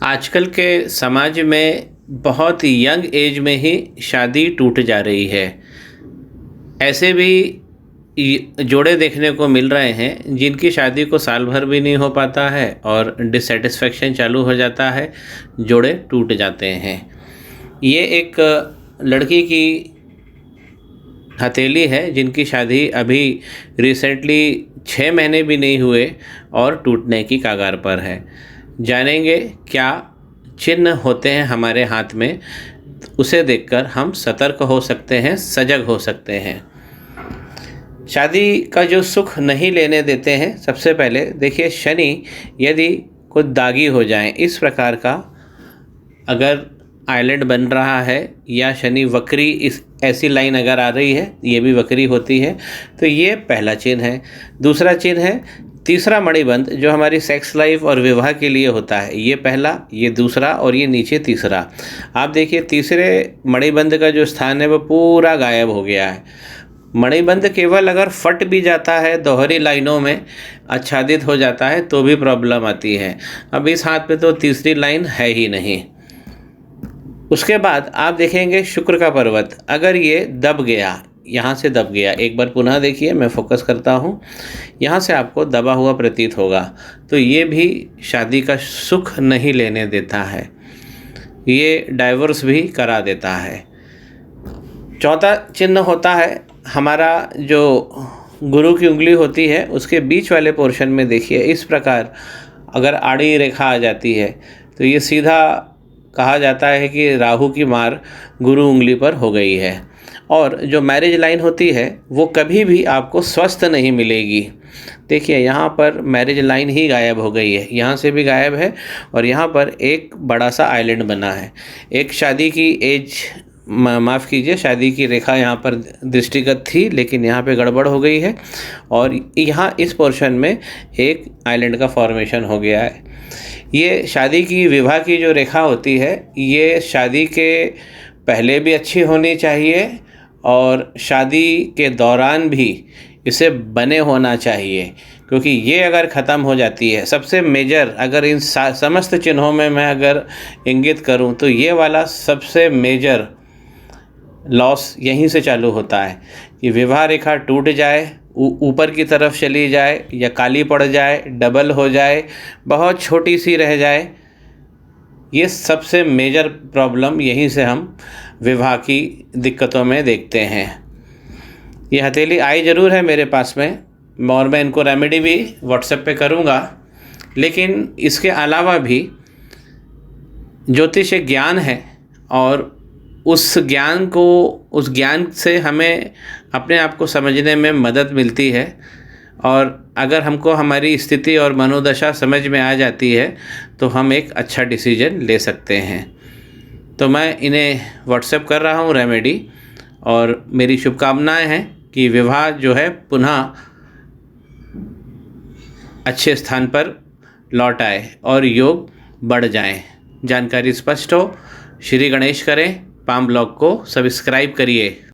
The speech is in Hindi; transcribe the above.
आजकल के समाज में बहुत यंग एज में ही शादी टूट जा रही है। ऐसे भी जोड़े देखने को मिल रहे हैं जिनकी शादी को साल भर भी नहीं हो पाता है और डिससेटिस्फेक्शन चालू हो जाता है, जोड़े टूट जाते हैं। ये एक लड़की की हथेली है जिनकी शादी अभी रिसेंटली 6 महीने भी नहीं हुए और टूटने की कगार पर है। जानेंगे क्या चिन्ह होते हैं हमारे हाथ में, उसे देखकर हम सतर्क हो सकते हैं, सजग हो सकते हैं। शादी का जो सुख नहीं लेने देते हैं, सबसे पहले देखिए शनि यदि कुछ दागी हो जाए, इस प्रकार का अगर आइलैंड बन रहा है या शनि वक्री इस ऐसी लाइन अगर आ रही है, ये भी वक्री होती है, तो ये पहला चिन्ह है। दूसरा चिन्ह है तीसरा मणिबंध, जो हमारी सेक्स लाइफ और विवाह के लिए होता है। ये पहला, ये दूसरा और ये नीचे तीसरा। आप देखिए तीसरे मणिबंध का जो स्थान है वो पूरा गायब हो गया है। मणिबंध केवल अगर फट भी जाता है, दोहरी लाइनों में आच्छादित हो जाता है, तो भी प्रॉब्लम आती है। अब इस हाथ पे तो तीसरी लाइन है ही नहीं। उसके बाद आप देखेंगे शुक्र का पर्वत, अगर ये दब गया, यहाँ से दब गया, एक बार पुनः देखिए, मैं फोकस करता हूँ, यहाँ से आपको दबा हुआ प्रतीत होगा, तो ये भी शादी का सुख नहीं लेने देता है, ये डाइवोर्स भी करा देता है। चौथा चिन्ह होता है हमारा जो गुरु की उंगली होती है, उसके बीच वाले पोर्शन में देखिए इस प्रकार अगर आड़ी रेखा आ जाती है, तो ये सीधा कहा जाता है कि राहु की मार गुरु उंगली पर हो गई है। और जो मैरिज लाइन होती है वो कभी भी आपको स्वस्थ नहीं मिलेगी। देखिए यहाँ पर मैरिज लाइन ही गायब हो गई है, यहाँ से भी गायब है और यहाँ पर एक बड़ा सा आइलैंड बना है। एक शादी की एज, माफ़ कीजिए, शादी की रेखा यहाँ पर दृष्टिगत थी, लेकिन यहाँ पे गड़बड़ हो गई है और यहाँ इस पोर्शन में एक आइलैंड का फॉर्मेशन हो गया है। ये शादी की, विवाह की जो रेखा होती है, ये शादी के पहले भी अच्छी होनी चाहिए और शादी के दौरान भी इसे बने होना चाहिए, क्योंकि ये अगर ख़त्म हो जाती है, सबसे मेजर अगर इन समस्त चिन्हों में मैं अगर इंगित करूं, तो ये वाला सबसे मेजर लॉस यहीं से चालू होता है कि विवाह रेखा टूट जाए, ऊपर की तरफ चली जाए या काली पड़ जाए, डबल हो जाए, बहुत छोटी सी रह जाए। ये सबसे मेजर प्रॉब्लम यहीं से हम विवाह की दिक्कतों में देखते हैं। ये हथेली आई ज़रूर है मेरे पास में और मैं इनको रेमेडी भी व्हाट्सएप पे करूँगा, लेकिन इसके अलावा भी ज्योतिष एक ज्ञान है और उस ज्ञान से हमें अपने आप को समझने में मदद मिलती है। और अगर हमको हमारी स्थिति और मनोदशा समझ में आ जाती है तो हम एक अच्छा डिसीजन ले सकते हैं। तो मैं इन्हें व्हाट्सएप कर रहा हूँ रेमेडी, और मेरी शुभकामनाएं हैं कि विवाह जो है पुनः अच्छे स्थान पर लौट आए और योग बढ़ जाएं। जानकारी स्पष्ट हो, श्री गणेश करें। पाम ब्लॉग को सब्सक्राइब करिए।